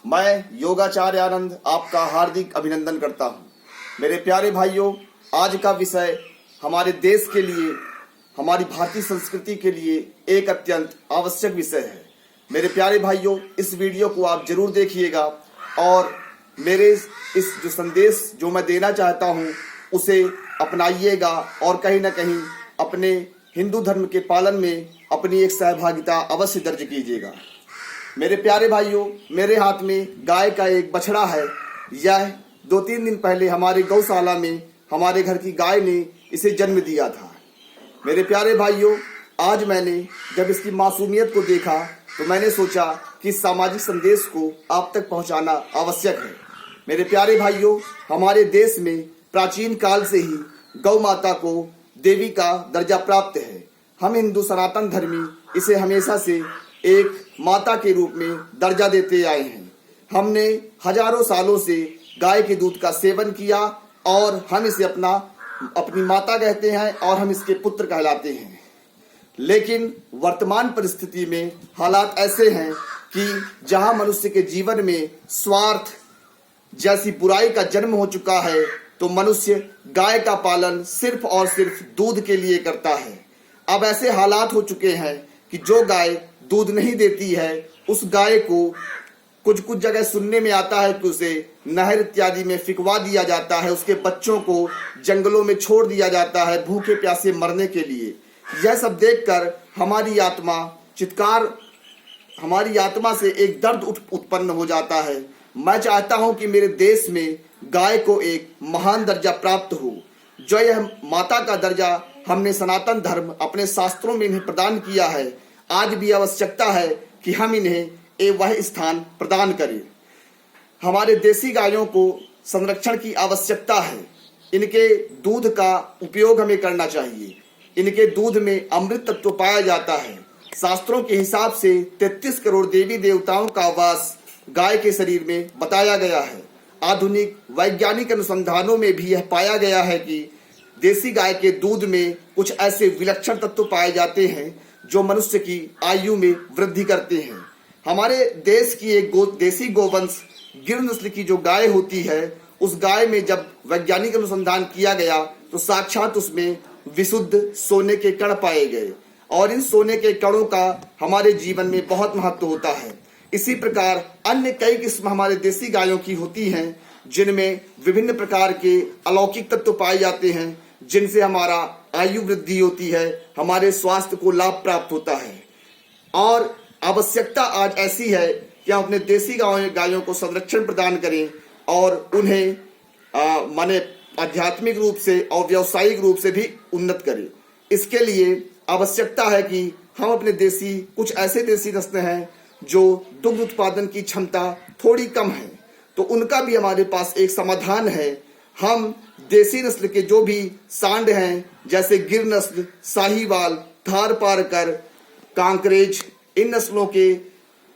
मैं योगाचार्य आनंद आपका हार्दिक अभिनंदन करता हूं। मेरे प्यारे भाइयों, आज का विषय हमारे देश के लिए, हमारी भारतीय संस्कृति के लिए एक अत्यंत आवश्यक विषय है। मेरे प्यारे भाइयों, इस वीडियो को आप जरूर देखिएगा और मेरे इस जो संदेश जो मैं देना चाहता हूं उसे अपनाइएगा और कहीं ना कहीं अपने हिंदू धर्म के पालन में अपनी एक सहभागिता अवश्य दर्ज कीजिएगा। मेरे प्यारे भाइयों, मेरे हाथ में गाय का एक बछड़ा है। यह 2-3 दिन पहले हमारे गौशाला में हमारे घर की गाय ने इसे जन्म दिया था। मेरे प्यारे भाइयों, आज मैंने जब इसकी मासूमियत को देखा तो मैंने सोचा कि इस सामाजिक संदेश को आप तक पहुंचाना आवश्यक है। मेरे प्यारे भाइयों, हमारे देश में प्राचीन काल से ही गौ माता को देवी का दर्जा प्राप्त है। हम हिंदू सनातन धर्मी इसे हमेशा से एक माता के रूप में दर्जा देते आए हैं। हमने हजारों सालों से गाय के दूध का सेवन किया और हम इसे अपनी माता कहते हैं और हम इसके पुत्र कहलाते हैं। लेकिन वर्तमान परिस्थिति में हालात ऐसे हैं कि जहां मनुष्य के जीवन में स्वार्थ जैसी बुराई का जन्म हो चुका है, तो मनुष्य गाय का पालन सिर्फ और सिर्फ दूध के लिए करता है। अब ऐसे हालात हो चुके हैं कि जो गाय दूध नहीं देती है, उस गाय को कुछ जगह सुनने में आता है कि उसे नहर इत्यादि में फिकवा दिया जाता है, उसके बच्चों को जंगलों में छोड़ दिया जाता है भूखे प्यासे मरने के लिए। यह सब देखकर हमारी आत्मा से एक दर्द उत्पन्न हो जाता है। मैं चाहता हूं कि मेरे देश में गाय को एक महान दर्जा प्राप्त हो। जो यह माता का दर्जा हमने सनातन धर्म अपने शास्त्रों में इन्हें प्रदान किया है, आज भी आवश्यकता है कि हम इन्हें वह स्थान प्रदान करें। हमारे देसी गायों को संरक्षण की आवश्यकता है। इनके दूध का उपयोग हमें करना चाहिए। इनके दूध में अमृत तत्व पाया जाता है। शास्त्रों के हिसाब से 33 करोड़ देवी देवताओं का वास गाय के शरीर में बताया गया है। आधुनिक वैज्ञानिक अनुसंधानों में भी यह पाया गया है कि देसी गाय के दूध में कुछ ऐसे विलक्षण तत्व पाए जाते हैं जो मनुष्य की आयु में वृद्धि करते हैं। हमारे देश की एक देसी गोवंश गिर नस्ल की जो गाय होती है, उस गाय में जब वैज्ञानिक अनुसंधान किया गया तो साक्षात उसमें विशुद्ध सोने के कण पाए गए और इन सोने के कणों का हमारे जीवन में बहुत महत्व होता है। इसी प्रकार अन्य कई किस्म हमारे देसी गायों की होती हैं जिनमें विभिन्न प्रकार के अलौकिक तत्व पाए जाते हैं, जिनसे हमारा आयु वृद्धि होती है, हमारे स्वास्थ्य को लाभ प्राप्त होता है। और आवश्यकता आज ऐसी है कि हम अपने देसी गायों को संरक्षण प्रदान करें और उन्हें माने आध्यात्मिक रूप से और व्यावसायिक रूप से भी उन्नत करें। इसके लिए आवश्यकता है कि हम अपने कुछ ऐसे देसी नस्ल हैं जो दुग्ध उत्पादन की क्षमता थोड़ी कम है, तो उनका भी हमारे पास एक समाधान है। हम देसी नस्ल के जो भी सांड हैं, जैसे गिर नस्ल, साहीवाल, थारपारकर, कांकरेज, इन नस्लों के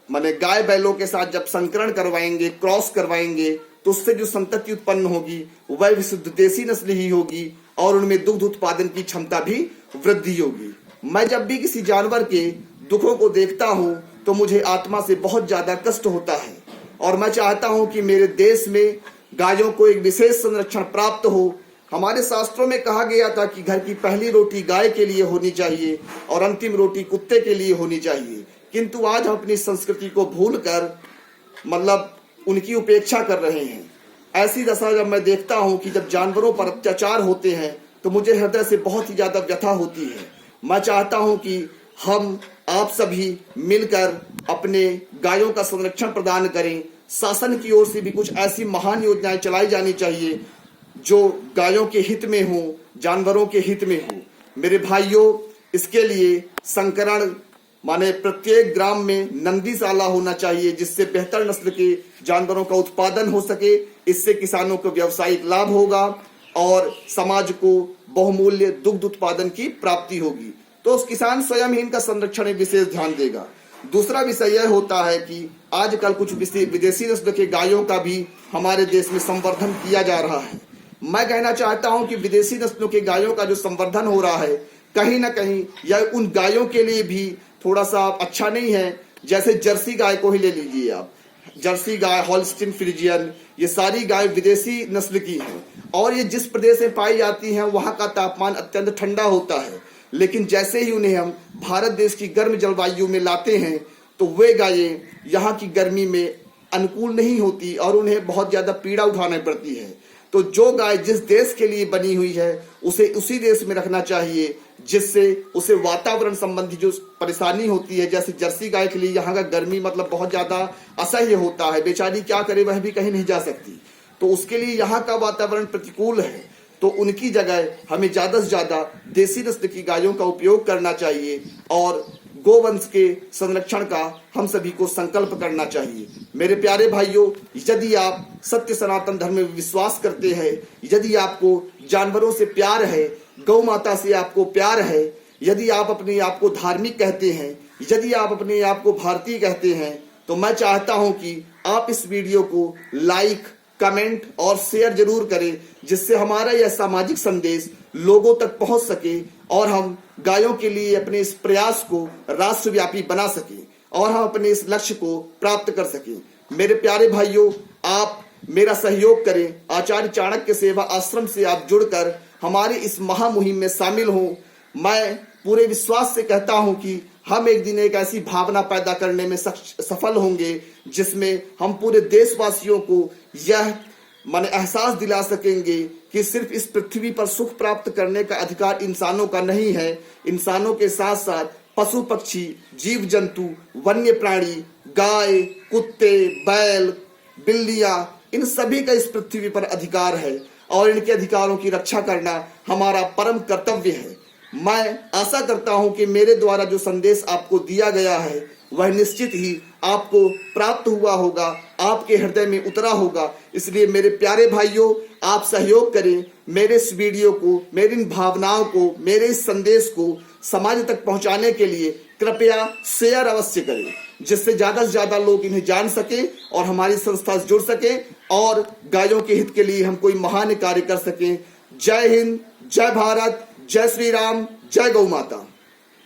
माने गाय बैलों के साथ जब संकरण करवाएंगे, क्रॉस करवाएंगे, तो उससे जो संतति उत्पन्न होगी वह विशुद्ध देसी नस्ल ही होगी और उनमें दुग्ध उत्पादन की क्षमता भी वृद्धि होगी। मैं जब भी किसी जानवर के दुखों को देखता हूं तो मुझे आत्मा से बहुत ज्यादा कष्ट होता है और मैं चाहता हूं कि मेरे देश में गायों को एक विशेष संरक्षण प्राप्त हो। हमारे शास्त्रों में कहा गया था कि घर की पहली रोटी गाय के लिए होनी चाहिए और अंतिम रोटी कुत्ते के लिए होनी चाहिए, किंतु आज हम अपनी संस्कृति को भूलकर उनकी उपेक्षा कर रहे हैं। ऐसी दशा जब मैं देखता हूं कि जब जानवरों पर अत्याचार होते हैं तो मुझे हृदय से बहुत ही ज्यादा व्यथा होती है। मैं चाहता हूं कि हम आप सभी मिलकर अपने गायों का संरक्षण प्रदान करें। शासन की ओर से भी कुछ ऐसी महान योजनाएं चलाई जानी चाहिए जो गायों के हित में हो, जानवरों के हित में हो। मेरे भाइयों, इसके लिए संकरण माने प्रत्येक ग्राम में नंदीशाला होना चाहिए, जिससे बेहतर नस्ल के जानवरों का उत्पादन हो सके। इससे किसानों को व्यावसायिक लाभ होगा और समाज को बहुमूल्य दुग्ध उत्पादन की प्राप्ति होगी। तो उस किसान स्वयं ही इनका संरक्षण में विशेष ध्यान देगा। दूसरा विषय यह होता है कि आजकल कुछ विदेशी नस्ल के गायों का भी हमारे देश में संवर्धन किया जा रहा है। मैं कहना चाहता हूं कि विदेशी नस्लों के गायों का जो संवर्धन हो रहा है, कहीं ना कहीं यह उन गायों के लिए भी थोड़ा सा अच्छा नहीं है। जैसे जर्सी गाय को ही ले लीजिए आप, जर्सी गाय, हॉल्स्टीन फ्रीजियन, ये सारी गाय विदेशी नस्ल की हैं और ये जिस प्रदेश में पाई जाती हैं वहाँ का तापमान अत्यंत ठंडा होता है। लेकिन जैसे ही उन्हें हम भारत देश की गर्म जलवायु में लाते हैं तो वे गायें यहाँ की गर्मी में अनुकूल नहीं होती और उन्हें बहुत ज़्यादा पीड़ा उठानी पड़ती है। तो जो गाय जिस देश के लिए बनी हुई है उसे उसी देश में रखना चाहिए, जिससे उसे वातावरण संबंधी जो परेशानी होती है, जैसे जर्सी गाय के लिए यहाँ का गर्मी मतलब बहुत ज़्यादा असह्य होता है, बेचारी क्या करे, वह भी कहीं नहीं जा सकती, तो उसके लिए यहाँ का वातावरण प्रतिकूल है। तो उनकी जगह हमें ज़्यादा से ज़्यादा देसी नस्ल की गायों का उपयोग करना चाहिए और गोवंश के संरक्षण का हम सभी को संकल्प करना चाहिए। मेरे प्यारे भाइयों, यदि आप सत्य सनातन धर्म में विश्वास करते हैं, यदि आपको जानवरों से प्यार है, गौ माता से आपको प्यार है, यदि आप अपने आप को धार्मिक कहते हैं, यदि आप अपने आप को भारतीय कहते हैं, तो मैं चाहता हूं कि आप इस वीडियो को लाइक, कमेंट और शेयर जरूर करें, जिससे हमारा यह सामाजिक संदेश लोगों तक पहुंच सके और हम गायों के लिए अपने इस प्रयास को राष्ट्रव्यापी बना सकें और हम अपने इस लक्ष्य को प्राप्त कर सकें। मेरे प्यारे भाइयों, आप मेरा सहयोग करें, आचार्य चाणक्य सेवा आश्रम से आप जुड़कर हमारी इस महामुहिम में शामिल हों। मैं पूरे विश्वास से कहता हूं कि हम एक दिन एक ऐसी भावना पैदा करने में सफल होंगे जिसमें हम पूरे देशवासियों को यह एहसास दिला सकेंगे कि सिर्फ इस पृथ्वी पर सुख प्राप्त करने का अधिकार इंसानों का नहीं है, इंसानों के साथ साथ पशु पक्षी, जीव जंतु, वन्य प्राणी, गाय, कुत्ते, बैल, बिल्लियां, इन सभी का इस पृथ्वी पर अधिकार है और इनके अधिकारों की रक्षा करना हमारा परम कर्तव्य है। मैं आशा करता हूं कि मेरे द्वारा जो संदेश आपको दिया गया है वह निश्चित ही आपको प्राप्त हुआ होगा, आपके हृदय में उतरा होगा। इसलिए मेरे प्यारे भाइयों, आप सहयोग करें, मेरे इस वीडियो को, मेरी इन भावनाओं को, मेरे इस संदेश को समाज तक पहुंचाने के लिए कृपया शेयर अवश्य करें, जिससे ज़्यादा से ज़्यादा लोग इन्हें जान सके और हमारी संस्था से जुड़ सके और गायों के हित के लिए हम कोई महान कार्य कर सकें। जय हिंद, जय भारत, जय श्री राम, जय गौ माता।